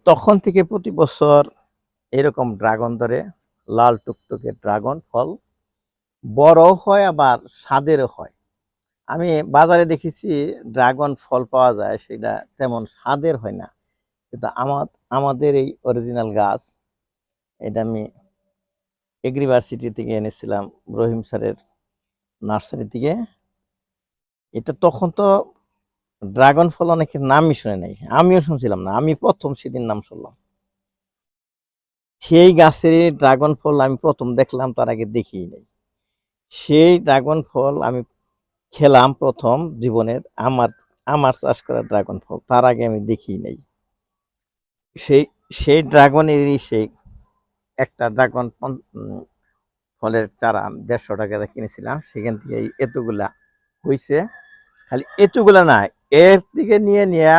তখন থেকে প্রতি বছর এরকম ড্রাগন ধরে, লাল টুকটুকে ড্রাগন ফল, বড় হয় আবার স্বাদেরও হয়। আমি বাজারে দেখেছি ড্রাগন ফল পাওয়া যায়, সেটা তেমন স্বাদের হয় না। কিন্তু আমাদের এই অরিজিনাল গাছ, এটা আমি এগ্রিভার্সিটি থেকে এনেছিলাম, রহিম স্যারের নার্সারি থেকে। এটা তখন তো ড্রাগন ফল অনেকের নামই শুনে নাই, আমিও শুনছিলাম না, আমি প্রথম সেদিন নাম শুনলাম। সেই গাছের ড্রাগন ফল আমি প্রথম দেখলাম, তার আগে দেখিই নাই। সেই ড্রাগন ফল আমি খেলাম প্রথম জীবনের, আমার আমার চাষ করা ড্রাগন ফল, তার আগে আমি দেখিই নাই। সেই সেই ড্রাগনেরই সেই একটা ড্রাগন ফলের চারা 150 টাকা দিয়ে কিনেছিলাম, সেখান থেকে এতগুলা হয়েছে। খালি এতগুলা না, এর থেকে নিয়ে নিয়ে